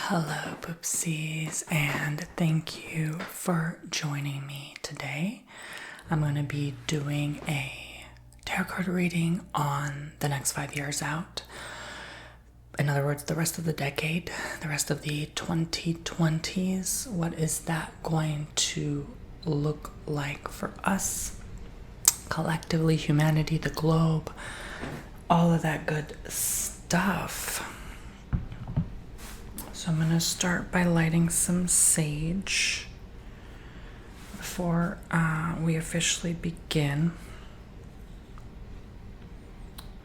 Hello, poopsies, and thank you for joining me today. I'm going to be doing a tarot card reading on the next 5 years out. In other words, the rest of the decade, the rest of the 2020s. What is that going to look like for us collectively, humanity, the globe, all of that good stuff. So I'm going to start by lighting some sage before we officially begin.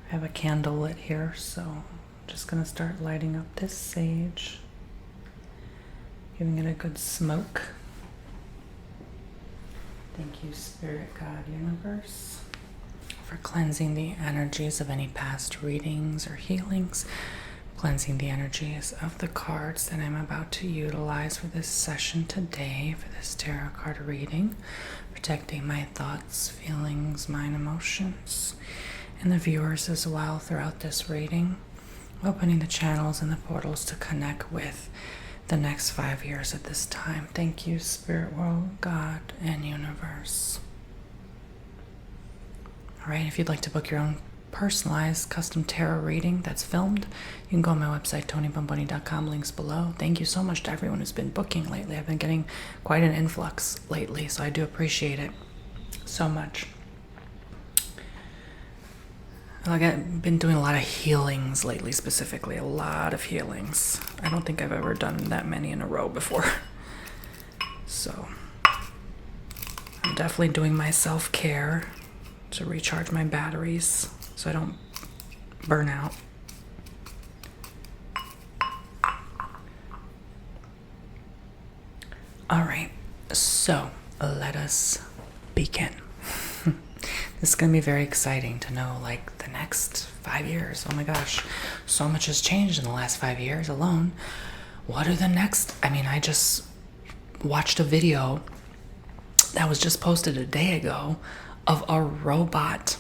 I have a candle lit here, so I'm just going to start lighting up this sage, giving it a good smoke. Thank you, Spirit, God, Universe, for cleansing the energies of any past readings or healings, cleansing the energies of the cards that I'm about to utilize for this session today, for this tarot card reading, protecting my thoughts, feelings, mind, emotions, and the viewers as well throughout this reading, opening the channels and the portals to connect with the next 5 years at this time. Thank you, Spirit World, God, and Universe. All right, if you'd like to book your own personalized custom tarot reading that's filmed, you can go on my website, tonybomboni.com, links below. Thank you so much to everyone who's been booking lately. I've been getting quite an influx lately, so I do appreciate it so much. Like, I've been doing a lot of healings lately, specifically a lot of healings. I don't think I've ever done that many in a row before. So I'm definitely doing my self-care to recharge my batteries so I don't burn out. All right, so let us begin. This is going to be very exciting to know, like, the next 5 years. Oh my gosh, so much has changed in the last 5 years alone. What are the next? I mean, I just watched a video that was just posted a day ago of a robot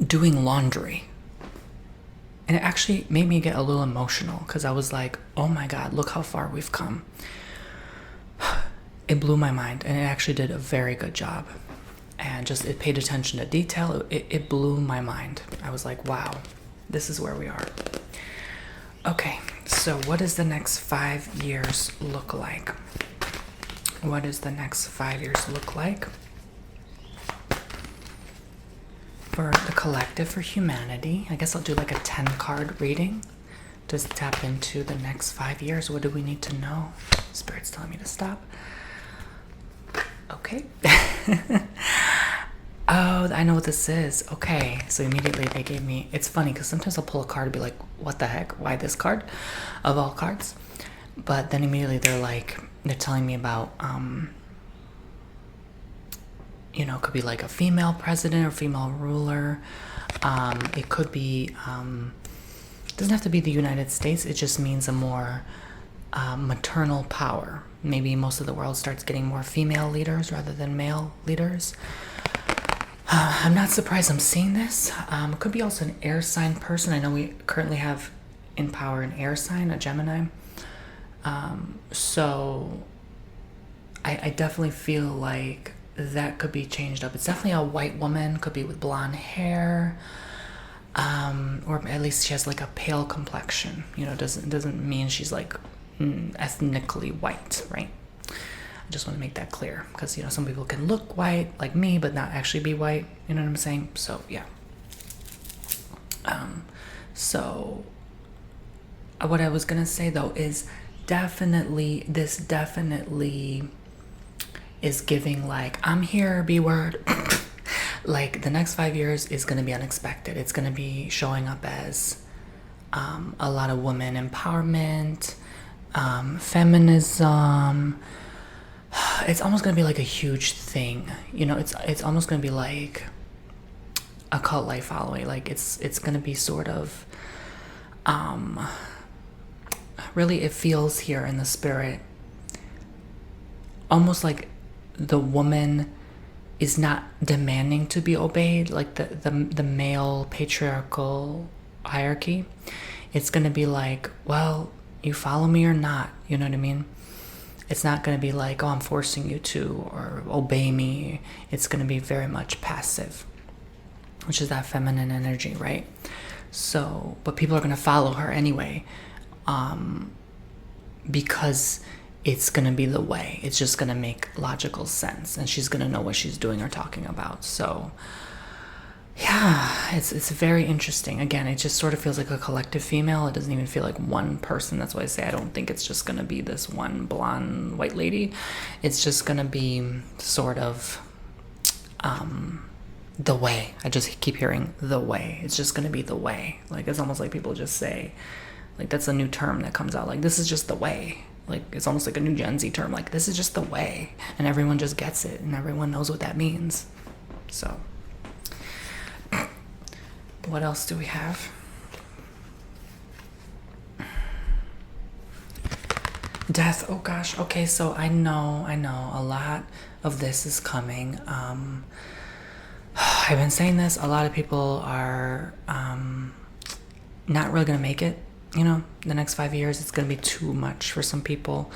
doing laundry. And it actually made me get a little emotional because I was like, oh my God, look how far we've come. It blew my mind, and it actually did a very good job. And just, it paid attention to detail. It blew my mind. I was like, wow, this is where we are. Okay, so what does the next 5 years look like? What does the next 5 years look like for the collective, for humanity? I guess I'll do like a 10 card reading. Just tap into the next 5 years. What do we need to know? Spirit's telling me to stop. Okay. Oh, I know what this is. Okay, so immediately they gave me, it's funny because sometimes I'll pull a card and be like, what the heck? Why this card of all cards? But then immediately they're telling me about, it could be like a female president or female ruler. It could be, it doesn't have to be the United States. It just means a more maternal power. Maybe most of the world starts getting more female leaders rather than male leaders. I'm not surprised I'm seeing this. It could be also an air sign person. I know we currently have in power an air sign, a Gemini. So I definitely feel like that could be changed up. It's definitely a white woman, could be with blonde hair, or at least she has like a pale complexion. Doesn't mean she's like ethnically white, right? I just want to make that clear because some people can look white like me but not actually be white. You know what I'm saying? So yeah. So what I was gonna say though is this definitely is giving like, I'm here, B word. Like the next 5 years is gonna be unexpected. It's gonna be showing up as a lot of women empowerment, feminism. It's almost gonna be like a huge thing. It's almost gonna be like a cult-like following. Like it's gonna be sort of really, it feels here in the spirit almost like the woman is not demanding to be obeyed, like the male patriarchal hierarchy. It's going to be like, well, you follow me or not. You know what I mean? It's not going to be like, oh, I'm forcing you to, or obey me. It's going to be very much passive, which is that feminine energy, right? So, but people are going to follow her anyway, because it's going to be the way. It's just going to make logical sense, and she's going to know what she's doing or talking about. So, yeah, it's very interesting. Again, it just sort of feels like a collective female. It doesn't even feel like one person. That's why I say I don't think it's just going to be this one blonde white lady. It's just going to be sort of the way. I just keep hearing the way. It's just going to be the way. Like, it's almost like people just say, like, that's a new term that comes out. Like, this is just the way. Like, it's almost like a new Gen Z term. Like, this is just the way. And everyone just gets it. And everyone knows what that means. So, what else do we have? Death. Oh, gosh. Okay, so I know. A lot of this is coming. I've been saying this. A lot of people are not really going to make it. You know, the next 5 years, it's going to be too much for some people.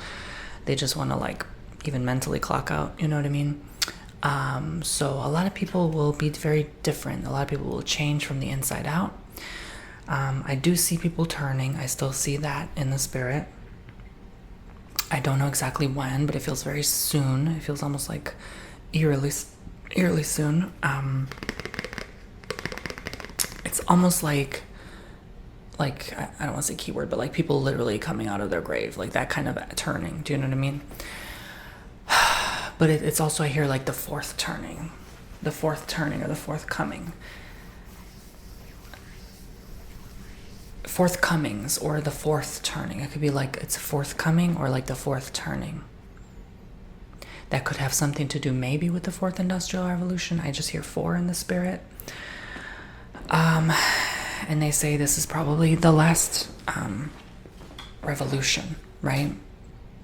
They just want to, like, even mentally clock out. You know what I mean? So a lot of people will be very different. A lot of people will change from the inside out. I do see people turning. I still see that in the spirit. I don't know exactly when, but it feels very soon. It feels almost like eerily soon. It's almost like I don't want to say keyword, but like people literally coming out of their grave, like that kind of turning. Do you know what I mean? But it's also, I hear like the fourth turning or the fourth coming. Forthcomings or the fourth turning. It could be like it's forthcoming or like the fourth turning. That could have something to do maybe with the fourth industrial revolution. I just hear 4 in the spirit. And they say this is probably the last revolution, right?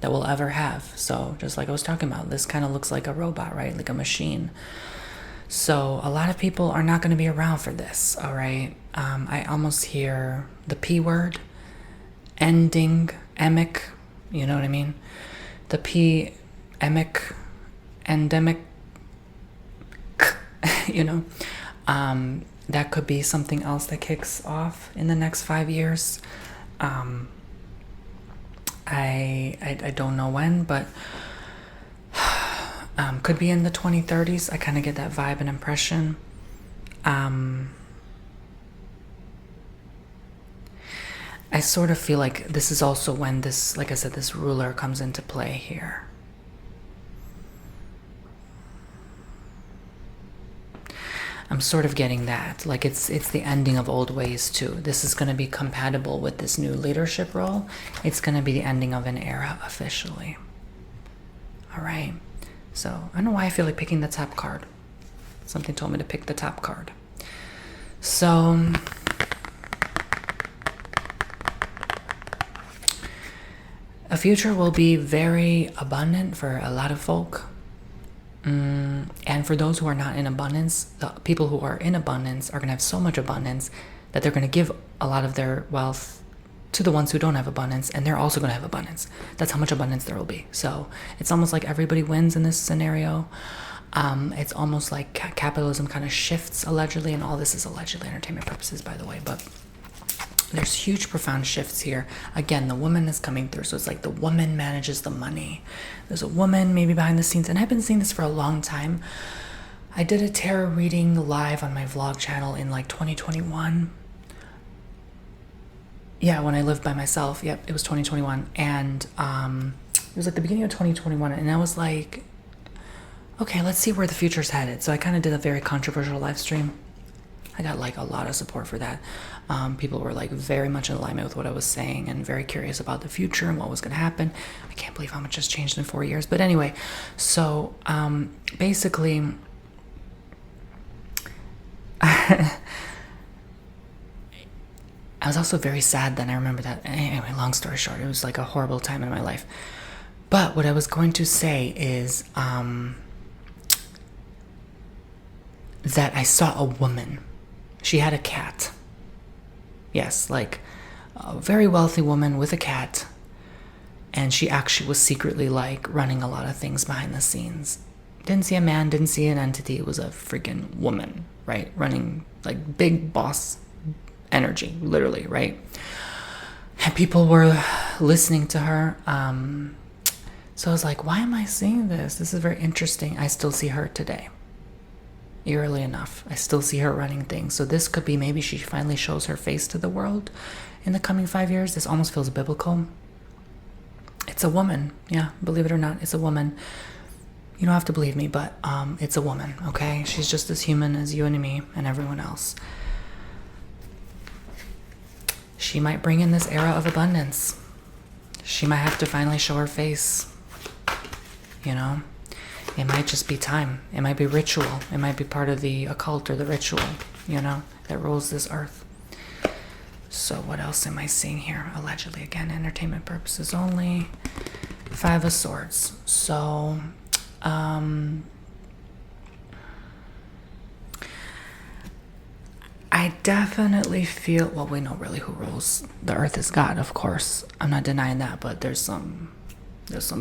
That we'll ever have. So just like I was talking about, this kind of looks like a robot, right? Like a machine. So a lot of people are not going to be around for this, all right? I almost hear the P word, ending, emic, you know what I mean? The P, emic, endemic, you know? That could be something else that kicks off in the next 5 years. I don't know when, but could be in the 2030s. I kind of get that vibe and impression. I sort of feel like this is also when this, like I said, this ruler comes into play here. I'm sort of getting that. Like it's the ending of old ways too. This is going to be compatible with this new leadership role. It's going to be the ending of an era officially. All right. So I don't know why I feel like picking the top card. Something told me to pick the top card. So a future will be very abundant for a lot of folk. And for those who are not in abundance, the people who are in abundance are going to have so much abundance that they're going to give a lot of their wealth to the ones who don't have abundance, and they're also going to have abundance. That's how much abundance there will be. So it's almost like everybody wins in this scenario. It's almost like capitalism kind of shifts allegedly, and all this is allegedly entertainment purposes, by the way, but there's huge, profound shifts here. Again, the woman is coming through. So it's like the woman manages the money. There's a woman maybe behind the scenes. And I've been seeing this for a long time. I did a tarot reading live on my vlog channel in like 2021. Yeah, when I lived by myself. Yep, it was 2021. And it was like the beginning of 2021. And I was like, okay, let's see where the future's headed. So I kind of did a very controversial live stream. I got like a lot of support for that. People were like very much in alignment with what I was saying and very curious about the future and what was going to happen. I can't believe how much has changed in 4 years. But anyway, so basically, I was also very sad then. I remember that. Anyway, long story short, it was like a horrible time in my life. But what I was going to say is that I saw a woman. She had a cat. Yes, like a very wealthy woman with a cat, And she actually was secretly like running a lot of things behind the scenes. Didn't see a man, didn't see an entity. It was a freaking woman, right? Running like big boss energy, literally, right? And people were listening to her. So I was like, why am I seeing this? This is very interesting. I still see her today. Eerily enough, I still see her running things. So this could be maybe she finally shows her face to the world in the coming 5 years. This almost feels biblical. It's a woman. Yeah, believe it or not, it's a woman. You don't have to believe me, but it's a woman, okay? She's just as human as you and me and everyone else. She might bring in this era of abundance. She might have to finally show her face, you know? It might just be time. It might be ritual. It might be part of the occult or the ritual, you know, that rules this earth. So what else am I seeing here? Allegedly, again, entertainment purposes only. 5 of Swords. So, I definitely feel, well, we know really who rules the earth is God, of course. I'm not denying that, but there's some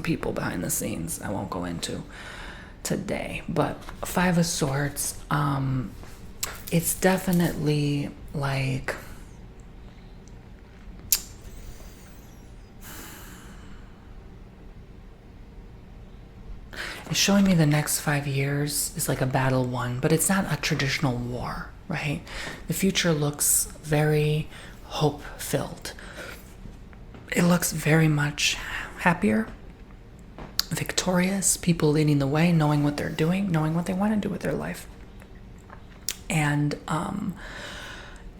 people behind the scenes I won't go into today. But 5 of Swords, it's definitely like, it's showing me the next 5 years is like a battle won, but it's not a traditional war, right? The future looks very hope-filled. It looks very much happier, victorious, people leading the way, knowing what they're doing, knowing what they want to do with their life. And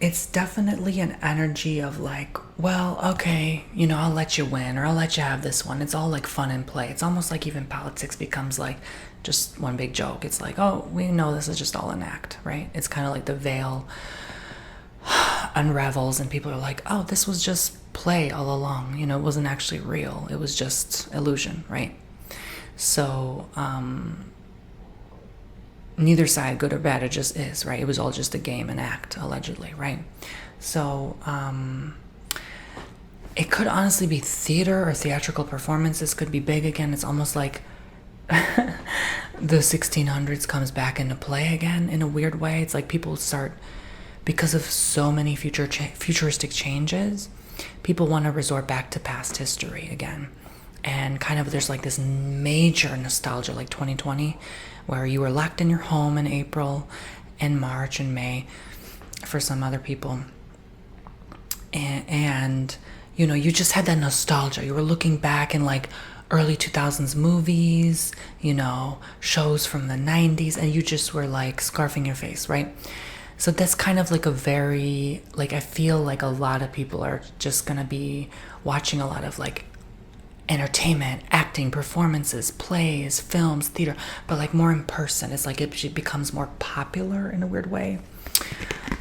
it's definitely an energy of like, well, okay, you know, I'll let you win, or I'll let you have this one. It's all like fun and play. It's almost like even politics becomes like just one big joke. It's like, oh, we know this is just all an act, right? It's kind of like the veil unravels and people are like, oh, this was just play all along. You know, it wasn't actually real. It was just illusion, right? So, neither side, good or bad, it just is, right? It was all just a game, an act, allegedly, right? So, it could honestly be theater or theatrical performances, could be big again. It's almost like the 1600s comes back into play again in a weird way. It's like people start, because of so many futuristic changes, people want to resort back to past history again. And kind of there's like this major nostalgia, like 2020, where you were locked in your home in April and March and May for some other people. And you know, you just had that nostalgia. You were looking back in like early 2000s movies, you know, shows from the 90s, and you just were like scarfing your face, right? So that's kind of like a very, like, I feel like a lot of people are just gonna be watching a lot of like entertainment, acting, performances, plays, films, theater, but like more in person. It's like it becomes more popular in a weird way.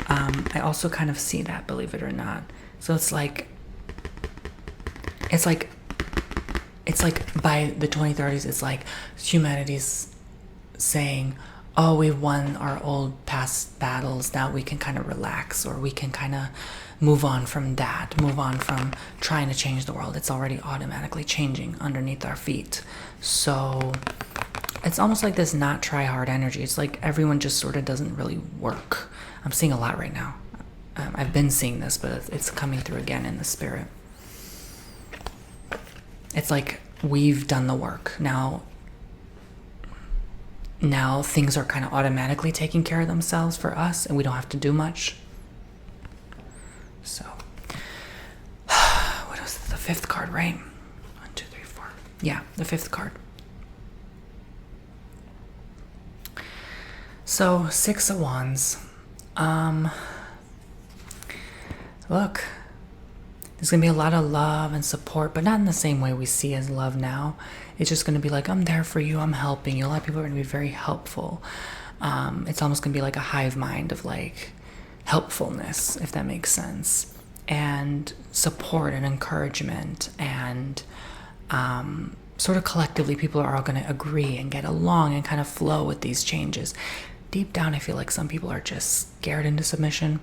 I also kind of see that, believe it or not. So it's like by the 2030s, it's like humanity's saying, oh, we've won our old past battles, now we can kind of relax, or we can kind of move on from that, move on from trying to change the world. It's already automatically changing underneath our feet. So it's almost like this not try hard energy. It's like everyone just sort of doesn't really work. I'm seeing a lot right now. I've been seeing this, but it's coming through again in the spirit. It's like we've done the work. Now things are kind of automatically taking care of themselves for us, and we don't have to do much. So, what was the 5th card, right? 1, 2, 3, 4. Yeah, the 5th card. So, 6 of Wands. Look, there's going to be a lot of love and support, but not in the same way we see as love now. It's just going to be like, I'm there for you, I'm helping you. A lot of people are going to be very helpful. It's almost going to be like a hive mind of like helpfulness, if that makes sense, and support and encouragement, and sort of collectively people are all going to agree and get along and kind of flow with these changes. Deep down, I feel like some people are just scared into submission.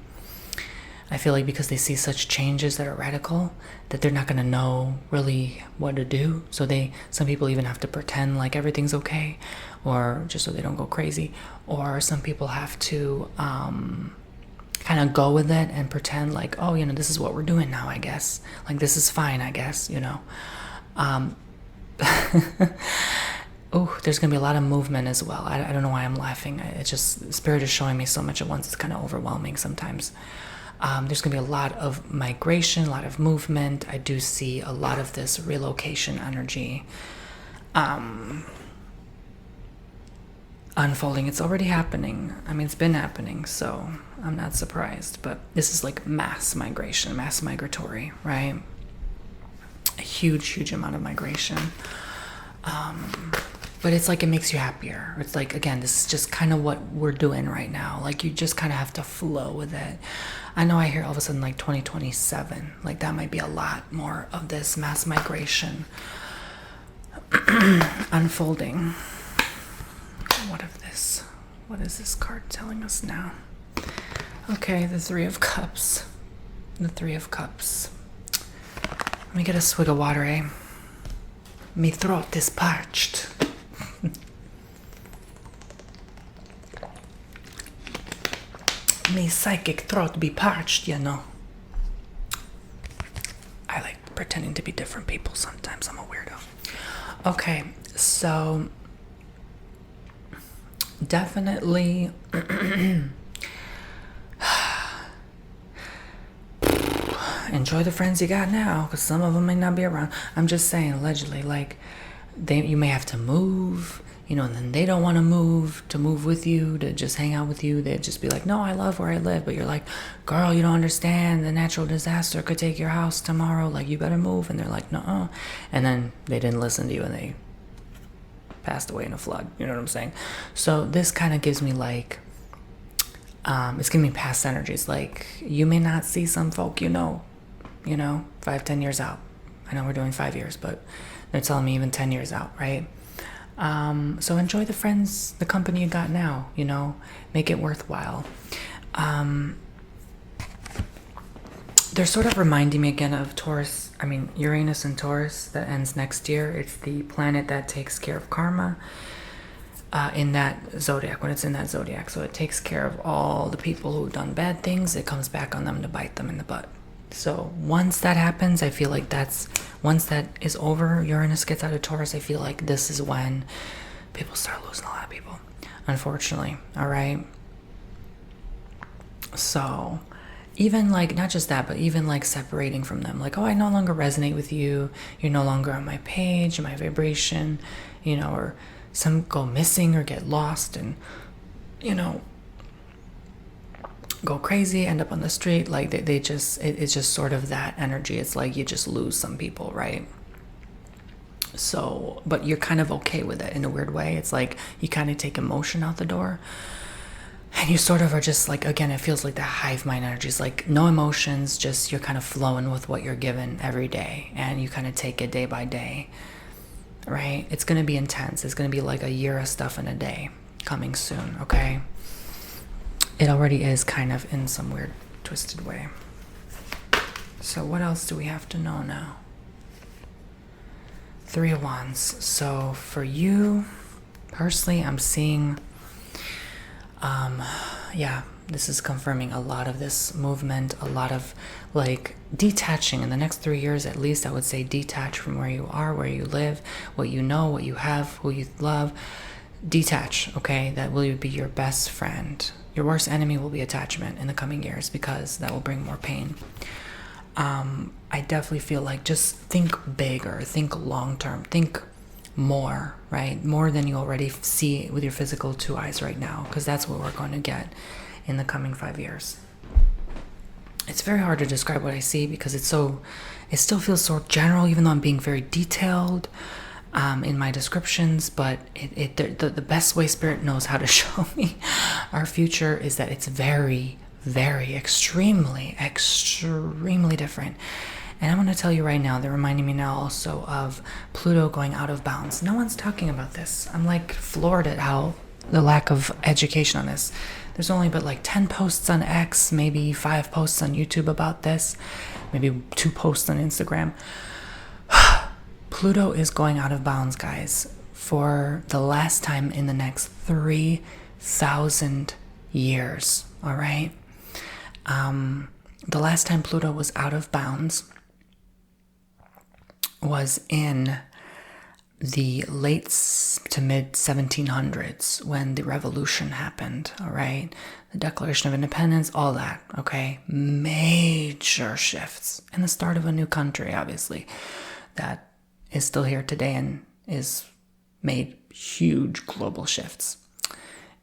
I feel like because they see such changes that are radical, that they're not going to know really what to do. So some people even have to pretend like everything's okay, or just so they don't go crazy. Or some people have to kind of go with it and pretend like, oh, this is what we're doing now, I guess. Like, this is fine, I guess, Oh, there's going to be a lot of movement as well. I don't know why I'm laughing. It's just, Spirit is showing me so much at once. It's kind of overwhelming sometimes. There's going to be a lot of migration, a lot of movement. I do see a lot of this relocation energy unfolding. It's already happening. I mean, it's been happening, so I'm not surprised. But this is like mass migration, mass migratory, right? A huge, huge amount of migration. But it's like it makes you happier. It's like, again, this is just kind of what we're doing right now. Like, you just kind of have to flow with it. I know I hear all of a sudden like 2027. Like, that might be a lot more of this mass migration unfolding. What is this card telling us now? Okay, the Three of Cups. The Three of Cups. Let me get a swig of water, eh? My throat is parched. My psychic throat be parched, I like pretending to be different people sometimes. I'm a weirdo. Okay, so definitely enjoy the friends you got now, because some of them may not be around. I'm just saying, allegedly, like, you may have to move, and then they don't want to move with you, to just hang out with you. They'd just be like, no, I love where I live. But you're like, girl, you don't understand. The natural disaster could take your house tomorrow. Like, you better move. And they're like, nuh-uh. And then they didn't listen to you, and they passed away in a flood. You know what I'm saying? So this kind of gives me like, it's giving me past energies. Like, you may not see some folk, 5-10 years out. I know we're doing 5 years, but they're telling me even 10 years out, right? So enjoy the friends, the company you got now, make it worthwhile. They're sort of reminding me again of Uranus and Taurus that ends next year. It's the planet that takes care of karma in that zodiac, when it's in that zodiac. So it takes care of all the people who've done bad things. It comes back on them to bite them in the butt. So once that happens, I feel like once that is over, Uranus gets out of Taurus, I feel like this is when people start losing a lot of people, unfortunately. All right. So even like, not just that, but even like separating from them, like, oh, I no longer resonate with you. You're no longer on my page, my vibration, or some go missing or get lost and, go crazy, end up on the street. Like it's just sort of that energy. It's like you just lose some people, right? So, but you're kind of okay with it in a weird way. It's like you kind of take emotion out the door, and you sort of are just like, again, it feels like the hive mind energy. It's like no emotions, just you're kind of flowing with what you're given every day, and you kind of take it day by day, right? It's going to be intense. It's going to be like a year of stuff in a day coming soon, okay? It already is kind of in some weird, twisted way. So what else do we have to know now? Three of Wands. So for you, personally, I'm seeing, this is confirming a lot of this movement, a lot of like detaching in the next 3 years at least. I would say detach from where you are, where you live, what you know, what you have, who you love. Detach, okay? That will be your best friend. Your worst enemy will be attachment in the coming years, because that will bring more pain. I definitely feel like just think bigger, think long term, think more, right? More than you already see with your physical 2 eyes right now, because that's what we're going to get in the coming 5 years. It's very hard to describe what I see because it still feels so general, even though I'm being very detailed in my descriptions. But the best way Spirit knows how to show me our future is that it's very, very, extremely different. And I'm going to tell you right now, they're reminding me now also of Pluto going out of bounds. No one's talking about this. I'm like floored at how the lack of education on this. There's only but like 10 posts on X, maybe 5 posts on YouTube about this, maybe 2 posts on Instagram. Pluto is going out of bounds, guys, for the last time in the next 3,000 years, all right? The last time Pluto was out of bounds was in the late to mid 1700s when the revolution happened, all right? The Declaration of Independence, all that, okay? Major shifts and the start of a new country, obviously, that is still here today and is made huge global shifts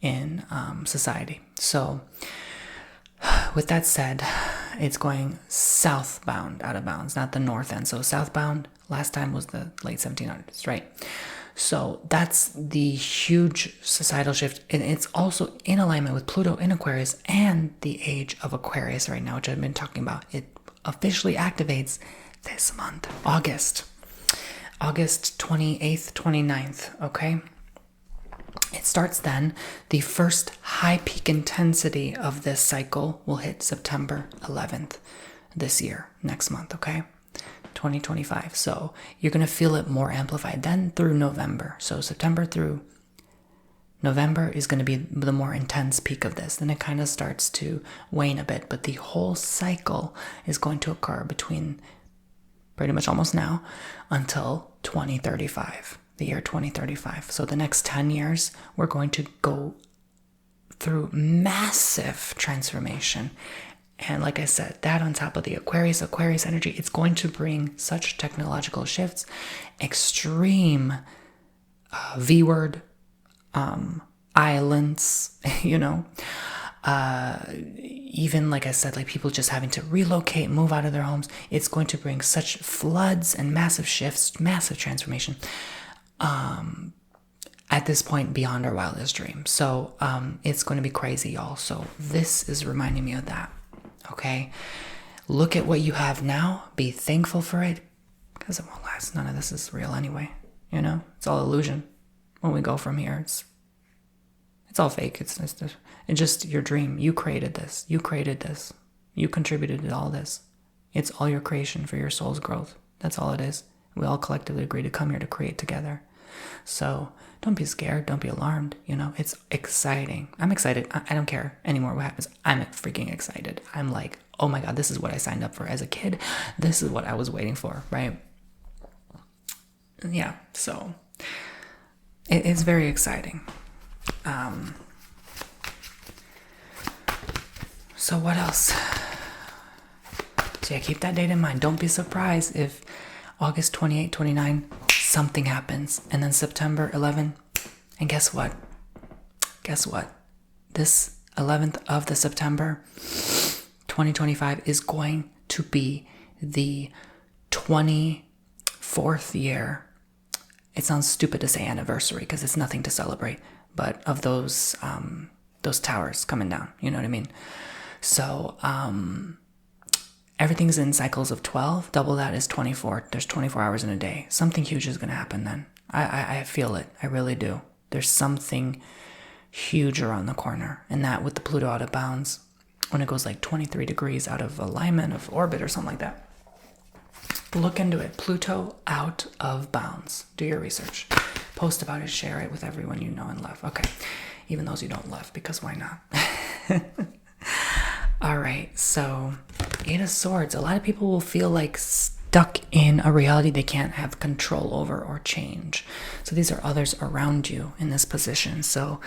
in society. So with that said, it's going southbound out of bounds, not the north end. So southbound, last time was the late 1700s, right? So that's the huge societal shift. And it's also in alignment with Pluto in Aquarius and the age of Aquarius right now, which I've been talking about. It officially activates this month, August 28th, 29th, okay? It starts then. The first high peak intensity of this cycle will hit September 11th this year, next month, okay? 2025. So you're going to feel it more amplified then through November. So September through November is going to be the more intense peak of this. Then it kind of starts to wane a bit, but the whole cycle is going to occur between pretty much almost now until 2035, the year 2035. So the next 10 years, we're going to go through massive transformation. And like I said, that on top of the Aquarius energy, it's going to bring such technological shifts, extreme V-word, islands, even like I said, like people just having to relocate, move out of their homes. It's going to bring such floods and massive shifts, massive transformation. At this point, beyond our wildest dreams. So it's going to be crazy, y'all. So this is reminding me of that. Okay, look at what you have now. Be thankful for it, because it won't last. None of this is real anyway. It's all illusion. When we go from here, it's all fake. It's just your dream. You created this. You created this. You contributed to all this. It's all your creation for your soul's growth. That's all it is. We all collectively agree to come here to create together. So don't be scared. Don't be alarmed. It's exciting. I'm excited. I don't care anymore what happens. I'm freaking excited. I'm like, oh my God, this is what I signed up for as a kid. This is what I was waiting for, right? Yeah, so it's very exciting. So what else? So yeah, keep that date in mind. Don't be surprised if August 28, 29, something happens. And then September 11, and guess what? This 11th of the September 2025 is going to be the 24th year. It sounds stupid to say anniversary because it's nothing to celebrate, but of those towers coming down, you know what I mean? So everything's in cycles of 12. Double that is 24. There's 24 hours in a day. Something huge is going to happen then. I feel it. I really do. There's something huge around the corner. And that with the Pluto out of bounds, when it goes like 23 degrees out of alignment of orbit or something like that. Look into it. Pluto out of bounds. Do your research. Post about it. Share it with everyone you know and love. Okay. Even those you don't love, because why not? All right. So 8 of Swords. A lot of people will feel like stuck in a reality they can't have control over or change. So these are others around you in this position. So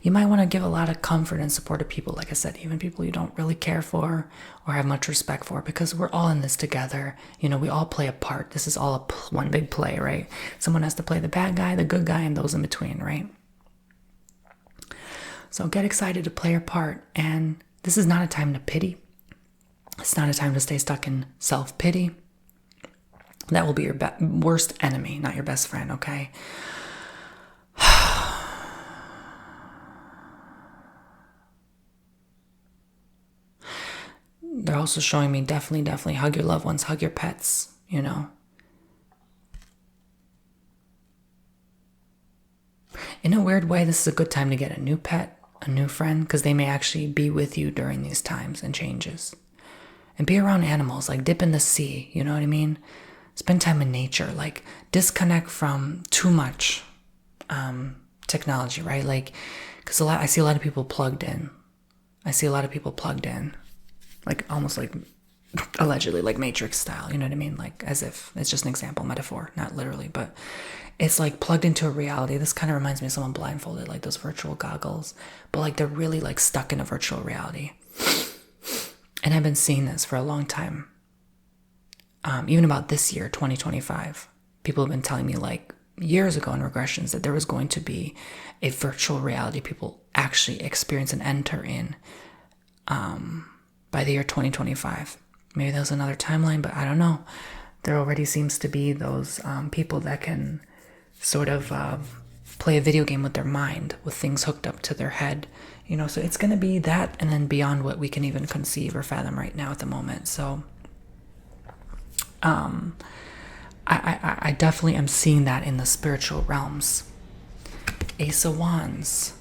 you might want to give a lot of comfort and support to people, like I said, even people you don't really care for or have much respect for, because we're all in this together. We all play a part. This is all one big play, right? Someone has to play the bad guy, the good guy, and those in between, right? So get excited to play your part. And this is not a time to pity. It's not a time to stay stuck in self-pity. That will be your worst enemy, not your best friend, okay? They're also showing me definitely hug your loved ones, hug your pets, In a weird way, this is a good time to get a new pet. a new friend, because they may actually be with you during these times and changes. And be around animals, like dip in the sea, you know what I mean? Spend time in nature, like disconnect from too much technology, right? Like, because I see a lot of people plugged in. Like almost like allegedly like Matrix style, you know what I mean? Like as if it's just an example, metaphor, not literally, but it's like plugged into a reality. This kind of reminds me of someone blindfolded, like those virtual goggles, but like they're really like stuck in a virtual reality. And I've been seeing this for a long time. Even about this year, 2025, people have been telling me like years ago in regressions that there was going to be a virtual reality people actually experience and enter in by the year 2025. Maybe that was another timeline, but I don't know. There already seems to be those people that can sort of play a video game with their mind, with things hooked up to their head. You know, so it's going to be that and then beyond what we can even conceive or fathom right now at the moment. So I definitely am seeing that in the spiritual realms. Ace of Wands.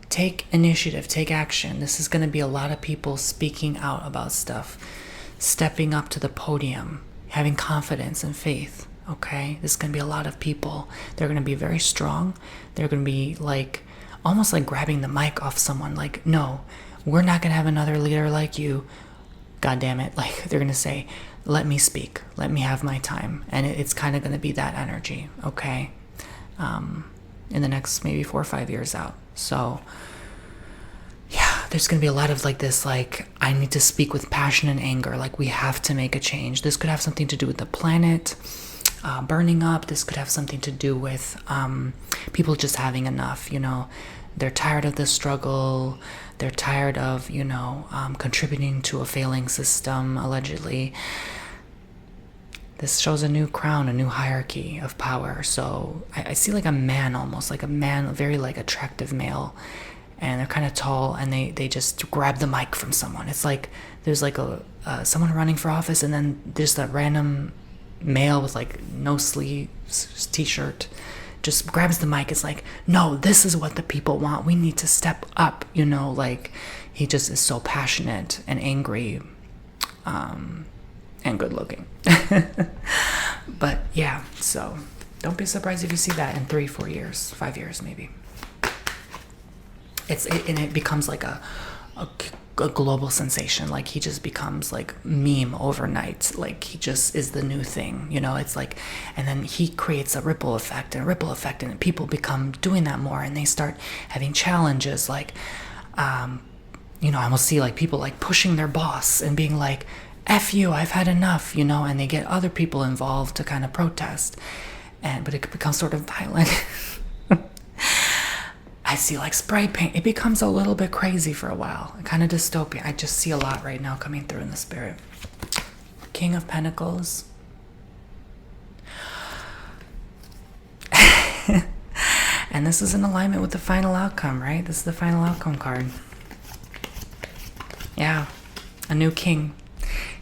Take initiative, take action. This is going to be a lot of people speaking out about stuff, stepping up to the podium, having confidence and faith, okay? This is going to be a lot of people. They're going to be very strong. They're going to be like, almost like grabbing the mic off someone, like, no, we're not going to have another leader like you. God damn it. Like, they're going to say, let me speak. Let me have my time. And it's kind of going to be that energy, okay? In the next maybe 4 or 5 years out. So, yeah, there's going to be a lot of like this, like, I need to speak with passion and anger. Like, we have to make a change. This could have something to do with the planet burning up. This could have something to do with people just having enough, you know. They're tired of the struggle. They're tired of, you know, contributing to a failing system, allegedly. This shows a new crown, a new hierarchy of power. So I see like a man, almost like a man, a very like attractive male, and they're kind of tall, and they just grab the mic from someone. It's like there's like a someone running for office, and then there's that random male with like no sleeves t-shirt just grabs the mic. It's like, no, this is what the people want. We need to step up, you know. Like, he just is so passionate and angry and good looking. But yeah, so don't be surprised if you see that in 3, 4 years, 5 years maybe. And it becomes like a global sensation. Like, he just becomes like meme overnight. Like, he just is the new thing, you know. It's like, and then he creates a ripple effect, and people become doing that more, and they start having challenges. Like, you know, I almost see like people like pushing their boss and being like, F you, I've had enough, you know, and they get other people involved to kind of protest, but it becomes sort of violent. I see like spray paint. It becomes a little bit crazy for a while, kind of dystopian. I just see a lot right now coming through in the spirit. King of Pentacles. And this is in alignment with the final outcome, right? This is the final outcome card. Yeah, a new king.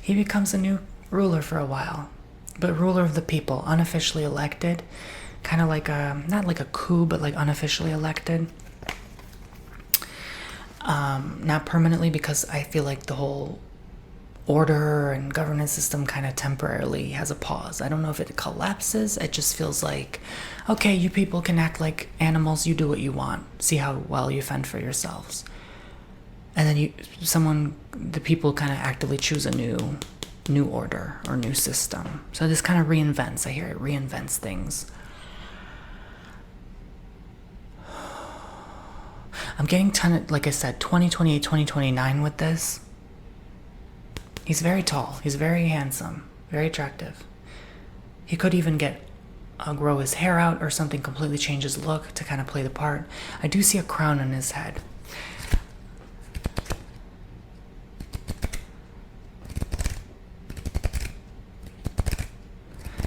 He becomes a new ruler for a while, but ruler of the people, unofficially elected. Kind of like not like a coup, but like unofficially elected. Not permanently, because I feel like the whole order and governance system kind of temporarily has a pause. I don't know if it collapses. It just feels like, okay, you people can act like animals. You do what you want. See how well you fend for yourselves. And then the people kind of actively choose a new order or new system. So this kind of reinvents. I hear it reinvents things. I'm getting like I said, 2028, 2029 with this. He's very tall. He's very handsome, very attractive. He could even grow his hair out or something, completely change his look to kind of play the part. I do see a crown on his head.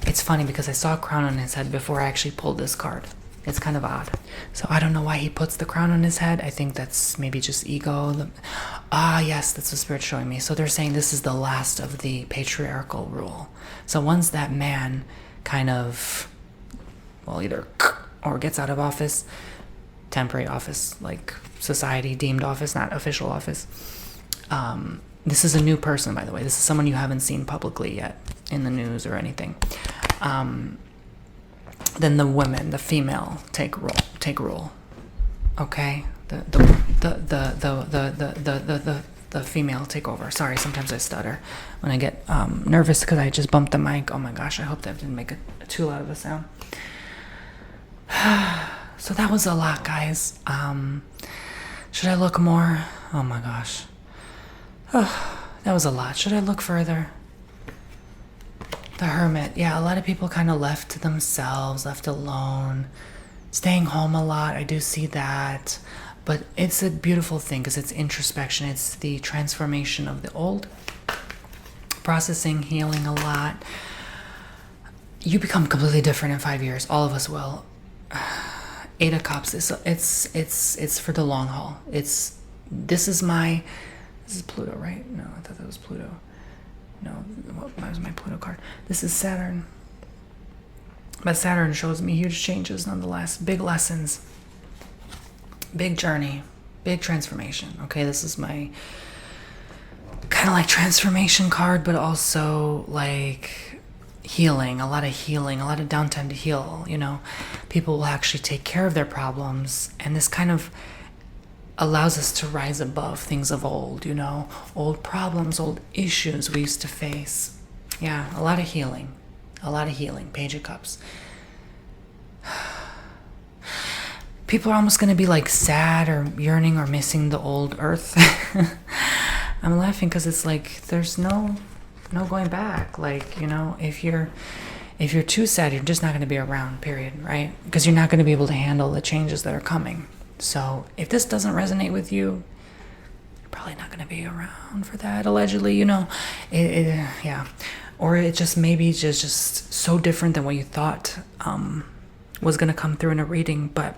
It's funny because I saw a crown on his head before I actually pulled this card. It's kind of odd. So I don't know why he puts the crown on his head. I think that's maybe just ego. Yes, that's what Spirit's showing me. So they're saying this is the last of the patriarchal rule. So once that man kind of, well, either or gets out of office, temporary office, like society deemed office, not official office. This is a new person, by the way. This is someone you haven't seen publicly yet in the news or anything. Then the women, the female, take rule. Okay, the female take over. Sorry, sometimes I stutter when I get nervous because I just bumped the mic. Oh my gosh, I hope that didn't make too loud of a sound. So that was a lot, guys. Should I look more? Oh my gosh. Oh, that was a lot. Should I look further? The Hermit. Yeah, a lot of people kind of left to themselves, left alone, staying home a lot. I do see that. But it's a beautiful thing because it's introspection. It's the transformation of the old, processing, healing a lot. You become completely different in 5 years. All of us will. Eight of Cups. It's for the long haul. This is Pluto, right? No, I thought that was Pluto. No, what was my Pluto card? This is Saturn. But Saturn shows me huge changes nonetheless. Big lessons. Big journey. Big transformation. Okay, this is my kind of like transformation card, but also like healing. A lot of downtime to heal. You know, people will actually take care of their problems. And this kind of allows us to rise above things of old, you know, old problems, old issues we used to face. Yeah, a lot of healing. Page of Cups. People are almost going to be like sad or yearning or missing the old earth. I'm laughing because it's like there's no going back. Like, you know, if you're too sad, you're just not going to be around, period, right? Because you're not going to be able to handle the changes that are coming. So if this doesn't resonate with you, you're probably not going to be around for that, allegedly, you know. Yeah. Or it just maybe just so different than what you thought was going to come through in a reading. But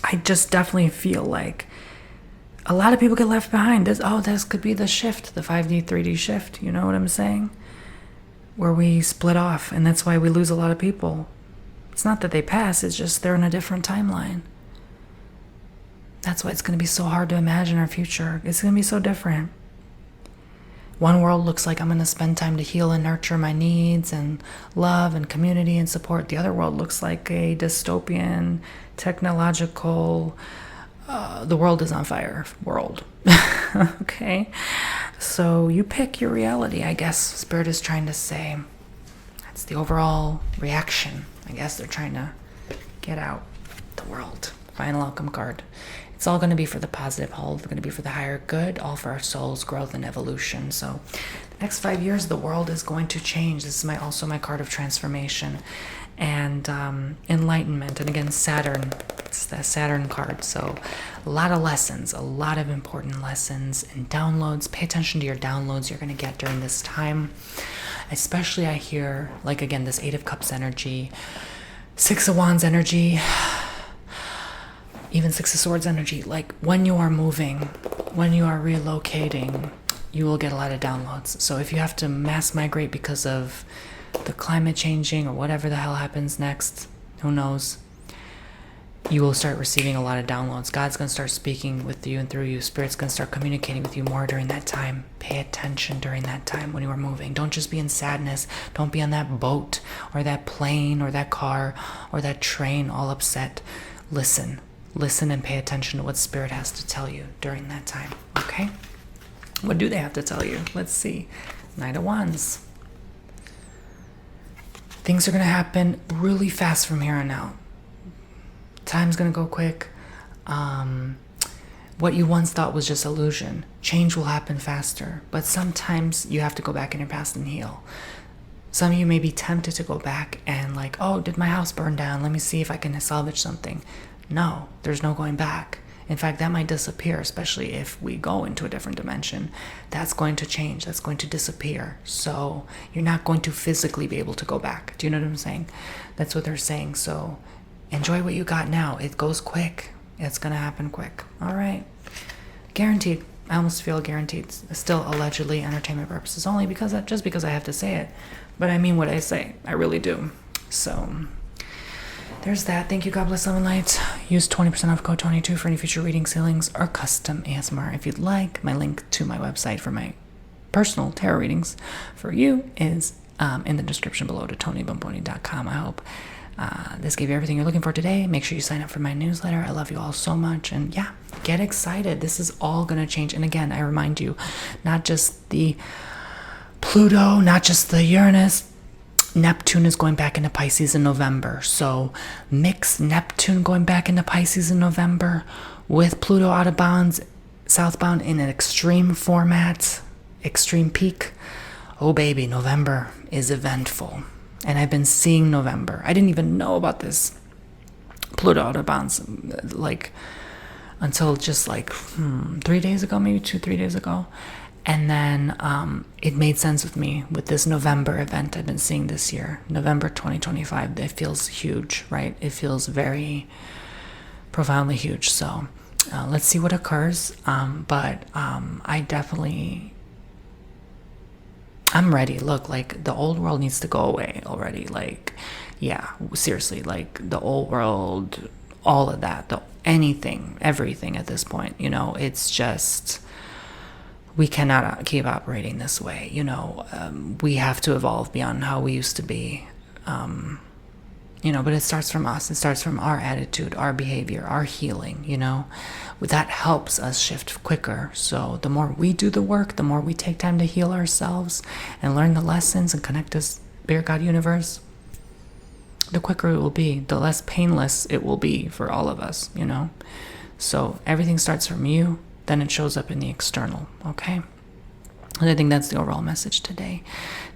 I just definitely feel like a lot of people get left behind. This could be the shift, the 5D, 3D shift. You know what I'm saying? Where we split off, and that's why we lose a lot of people. It's not that they pass, it's just they're in a different timeline. That's why it's going to be so hard to imagine our future. It's going to be so different. One world looks like I'm going to spend time to heal and nurture my needs and love and community and support. The other world looks like a dystopian, technological, the world is on fire world. Okay? So you pick your reality, I guess Spirit is trying to say. That's the overall reaction. I guess they're trying to get out the world. Final outcome card. It's all going to be for the positive, all going to be for the higher good, all for our soul's growth and evolution. So the next 5 years, the world is going to change. This is also my card of transformation and enlightenment. And again, Saturn, it's the Saturn card. So a lot of lessons, a lot of important lessons and downloads. Pay attention to your downloads you're going to get during this time. Especially I hear, like again, this 8 of Cups energy, 6 of Wands energy, even 6 of Swords energy. Like when you are moving, when you are relocating, you will get a lot of downloads. So if you have to mass migrate because of the climate changing or whatever the hell happens next, who knows, you will start receiving a lot of downloads. God's going to start speaking with you and through you. Spirit's going to start communicating with you more during that time. Pay attention during that time when you are moving. Don't just be in sadness. Don't be on that boat or that plane or that car or that train all upset. Listen and pay attention to what Spirit has to tell you during that time, okay? What do they have to tell you? Let's see. Knight of Wands. Things are going to happen really fast from here on out. Time's going to go quick. What you once thought was just illusion. Change will happen faster. But sometimes you have to go back in your past and heal. Some of you may be tempted to go back and like, oh, did my house burn down? Let me see if I can salvage something. No, there's no going back. In fact, that might disappear, especially if we go into a different dimension. That's going to change. That's going to disappear. So you're not going to physically be able to go back. Do you know what I'm saying? That's what they're saying. So enjoy what you got now. It goes quick. It's going to happen quick. All right. Guaranteed. I almost feel guaranteed. Still allegedly entertainment purposes only just because I have to say it. But I mean what I say. I really do. So there's that. Thank you. God bless, love, and light. Use 20% off code 22 for any future readings, healings, or custom ASMR if you'd like. My link to my website for my personal tarot readings for you is in the description below to tonybomboni.com. I hope this gave you everything you're looking for today. Make sure you sign up for my newsletter. I love you all so much. And yeah, get excited. This is all going to change. And again, I remind you, not just the Pluto, not just the Uranus, Neptune is going back into Pisces in November. So mix Neptune going back into Pisces in November with Pluto out of bounds, southbound in an extreme format, extreme peak. Oh baby, November is eventful. And I've been seeing November. I didn't even know about this Pluto out of bounds like until just like 3 days ago, maybe 2-3 days ago. And then it made sense with me with this November event I've been seeing this year, November 2025. It feels huge, right? It feels very profoundly huge. So let's see what occurs. But I definitely, I'm ready. Look, like the old world needs to go away already. Like, yeah, seriously, like the old world, all of that, anything, everything at this point, you know, it's just, we cannot keep operating this way, you know. We have to evolve beyond how we used to be, you know, but it starts from us. It starts from our attitude, our behavior, our healing, you know. That helps us shift quicker. So the more we do the work, the more we take time to heal ourselves and learn the lessons and connect to Spirit, God, Universe, the quicker it will be, the less painless it will be for all of us, you know. So everything starts from you, then it shows up in the external, okay? And I think that's the overall message today.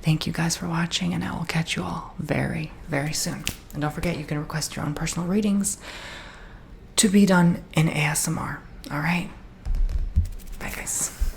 Thank you guys for watching, and I will catch you all very, very soon. And don't forget, you can request your own personal readings to be done in ASMR. All right? Bye, guys.